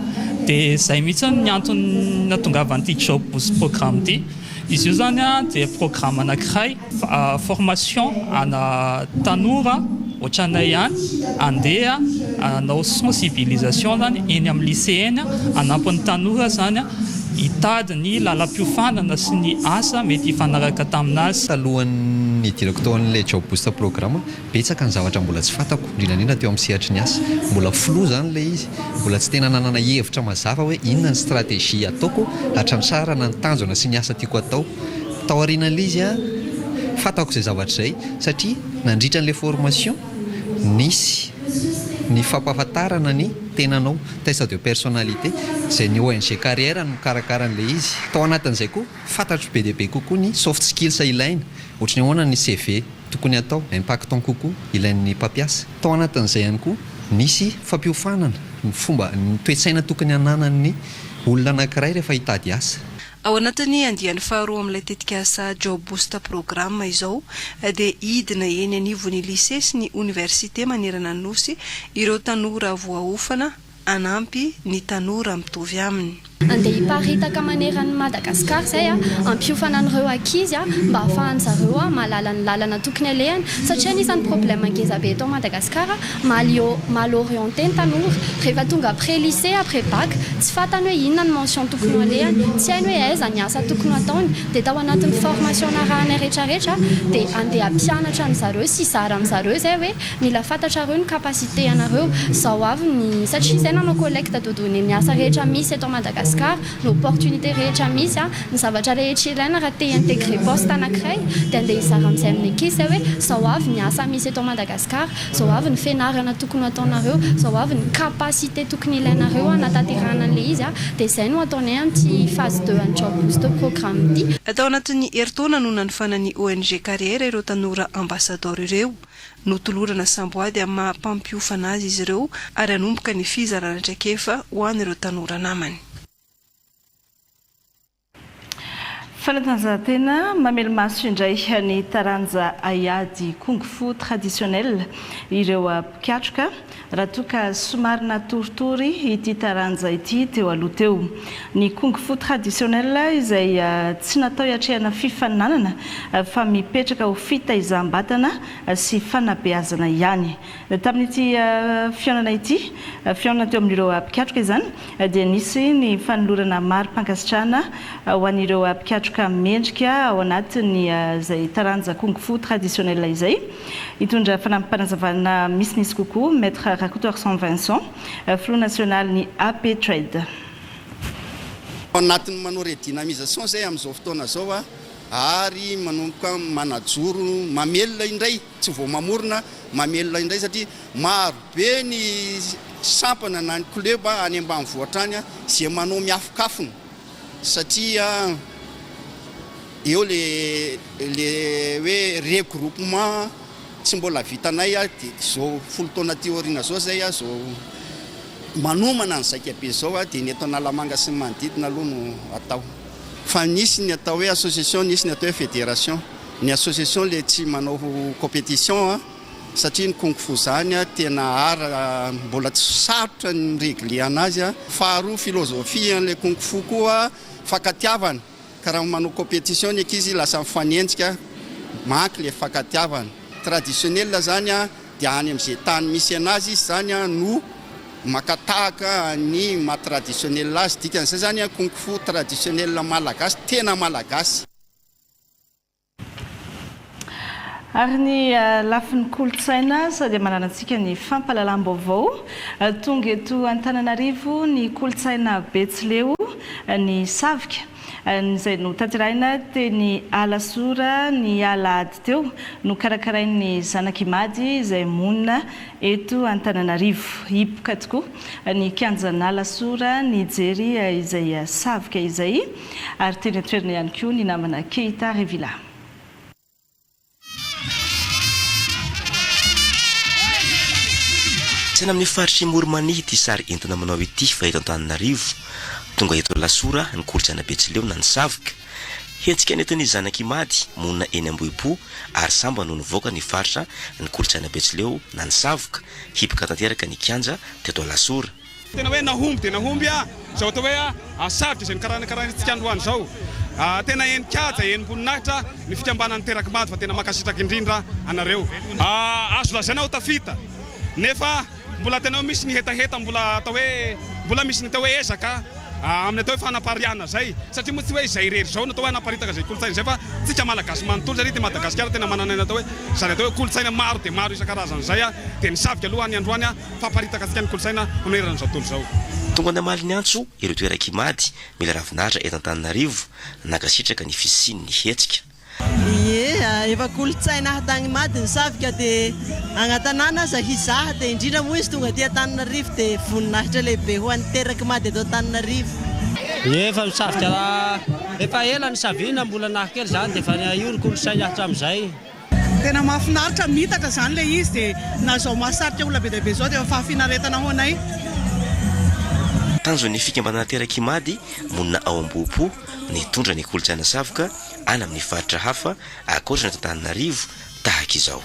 G: dia izay mihitsy ny antony nahatongavan'ity Job Booster Programme ity. Izy io zany dia programme anankiray formation ana tanora ohatranay ihany andeha anao sensibilisation zany eny amin'ny lycéenne anampin'ny tanora zany hitady ny lalam-piofanana sy ny asa mety hifanaraka taminazy.
W: Talohan'ny direktôran'ilay Job Booster Programme betsaka ny zavatra mbola tsy fantako indrindra teo amin'ny sehatry ny asa, mbola flou zany ilay izy, mbola tsy tena nanana hevitra mazava hoe inona ny stratégie ataoko hatramin'ny na ny tanjona sy ny asa tiako atao. Tao aorian'ilay izy fantako izay zavatra izay satria nandritra n'ilay formation nisy ny fampahafantarana ny tenanao test de personnalité izay ny ONG Carrière no karakaran'ilay izy. Tao anatin'izay koa fantatro be dia be kokoa ny soft skills ilaina, ohatry ny ahoana ny CV tokony atao impactant kokoa ilain'ny mpampiasa. Tao anatin'izay ihany koa nisy fampiofanana ny fomba ny toe-tsaina tokony hananan'ny olona anankiray rehefa hitady asa.
F: Ao anatin'ny andiany faharoa amin'ilay tetikasa Job Booster Programme izao dia idina eny anivon'ny lycée sy ny université manerana ny nosy ireo tanora voaofana anampy ny tanora mitovy aminy.
X: Andeha hiparitaka maneran'ny Madagasikara zay ampiofana an'ireo ankizy mba ahafahany zareo mahalala ny lalana tokony alehany satria anisan'ny problème ngeza be eto Madagasikara mal orienté ny tanora rehefa tonga après lycée après bac tsy fantany hoe inona ny mention tokony alehany, tsy hainy hoe aiza ny asa tokony ataony dia tao anatin'ny formation narahana rehetrarehetra dia andeha ampianatra ny zareo sy zara amin'ny zareo zay hoe mila fantatra reo ny capacité anareo zao avy ny satria zay nanao collecte dodony ny asa rehetra misy eto Madagasikara l'opportunité rehetra misy ny zavatra rehetra ilaina raha te intégré poste anankiray dia andeha hizara amin'izay amin'ny ankizy hoe zao avy ny asa misy eto Madagasikara, zao avy ny fianarana tokony ataonareo, zao avy ny capacité tokony ilainareo anatanterahana an'ilay izy dia izay no ataonay amin'ity phase 2 any Job Booster Programme ity.
F: Atao anatin'ny herintaona no nanifanan'ny ONG Carrière ireo tanora ambassadeur ireo notolorana samboady amin'ny mahampampiofana azy izy ireo ary hanomboka ny fizarana traikefa ho an'ireo tanora namany.
A: Fanatanjahantena mamelo maso indray ny taranja aiady kung fu traditionnel ireo mpiatroka raha toka somary natoritory ity taranja ity teo aloha teo. Ny kung fu traditionnel izay tsy natao hiatrehana fifaninanana fa mipetraka ho fitaizam-batana sy fanabeazana ihany. Tamin'ity fihaonana ity, fihaonana teo amin'ireo mpiatroka izany dia nisy ny fanolorana mari-pankasitrahana ho an'ireo mpiatroka mendrika ao anatin'ny izay taranja kung fu traditionnel izay. Itondra fanampanazavana misimisy kokoa maître Rakotor Saint Vincent, flou national ny AP Trade.
V: Anatin'ny manao redynamisation zay amin'izao fotoana zao ary manomboka manajoro mamelona indray tsy vao mamorona mamelona indray satria maro be ny sampana na ny club any ambanivohitra any izay manao miafokafona satria eo le hoe regroupement tsy mbola vitanay dia zao folo taona théorina zao zay zao manomana ny zakabe zao dia ny atao Analamanga sy manodidina aloha no atao. Fa nisy ny atao hoe association, nisy ny atao hoe fédération. Ny association le tsy manao compétition satria ny kung fu zany tena mbola tsy sarotra ny réglé anazy. Faharoa philosophie le kung fu koa fakatiavana karaha manao compétition ny ankizy lasa mifanenjika manky le fakatiavana. Traditionnel zany dia any amin'izay tany misy anazy zany no makatahaka ny mahatraditionnel azy dikan'izay zany a kung-fu traditionnel malagasy tena malagasy.
A: Ary ny lafin'ny kolotsaina sady manana antsika ny fampahalalam-baovao tonga eto Antananarivo ny kolotsaina Betsileo ny Savika izay no tanterahina teny Alasora ny alahady teo no karakarain'ny zanak'Imady izay monina eto Antananarivo. Hipoka tokoa ny kianjan'ny Alasora ny jery izay Savika izay ary teny toerana ihany koa ny namana Keita Revila.
H: Saina amin'ny faritry Moromania ity sary entina manao ity fa eto Antananarivo tonga eto Alasora ny kolotsaina Betsileo na ny Savika. Hetsika nentin'ny zanak'Imady monina eny Ambohipo ary samba no nivoaka ny faritra ny kolotsaina Betsileo na ny Savika hipoka tanteraka ny kianja teto Alasora.
I: Tena hoe nahomby zao atao hoe Savika izay nikaranitsika androany zao. Tena eny kiaja eny voninahitra ny fikambanan'ny terak'Imady fa tena makasitraka indrindra anareo. Azo lazaina ho tafita nefa mbola tena misy ny hetaheta mbola atao hoe mbola misy ny atao hoe ezaka amin'ny atao hoe fanapariana zay satria moa tsy hoe izay rery zao no atao hoe anaparitaka zay kolotsaina zay fa tsika malagasy manontolo zay ty Madagasikara tena manana atao hoe zany atao hoe kolotsaina maro dia maro isan-karazany zay dia ny Savika aloha ny androany famparitaka antsika ny kolotsaina oneran'izao tontolo zao.
H: Tonga andamaly ny antso ireo toerak'Imady mila ravinahitra eto Antananarivo nakasitraka ny fisiny ny hetsika.
K: Efa kolotsaina Antananarivo ny Savika dia agnatanana zahizaha dia indrindra moa izy tonga aty Antananarivo dia voninahitra lehibe ho an'ny terak'Imady eto Antananarivo.
L: Efa Savika efa ela ny saviana mbola nahakely zany dia efa io ny kolotsaina hatramin'izay.
Y: Tena mahafinaritra mitatra zany le izy dia na zao mahasarika olona be dia be zao dia efa fahafinaretana ho anay.
H: Tanjo ny fikambanana terak'Imady monina ao Ambohipo nitondra ny kolotsaina Savika any amin'ny faritra hafa akoatra ny Antananarivo tahaka izao.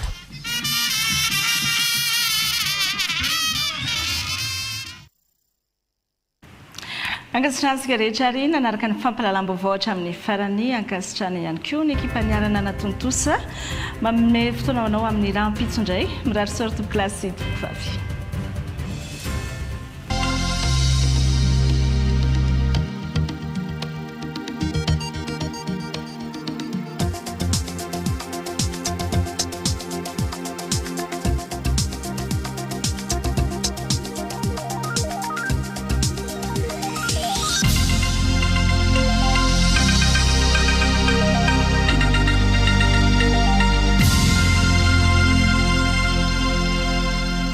A: Ankasitrahantsika rehetra ary nanaraka ny fampahalalam-baovao hatramin'ny farany ankasitrana ihany koa ny ekipa-niarana natontosa manome fotoana anao amin'ny rahampitso indray mirary sorte plasy vavy.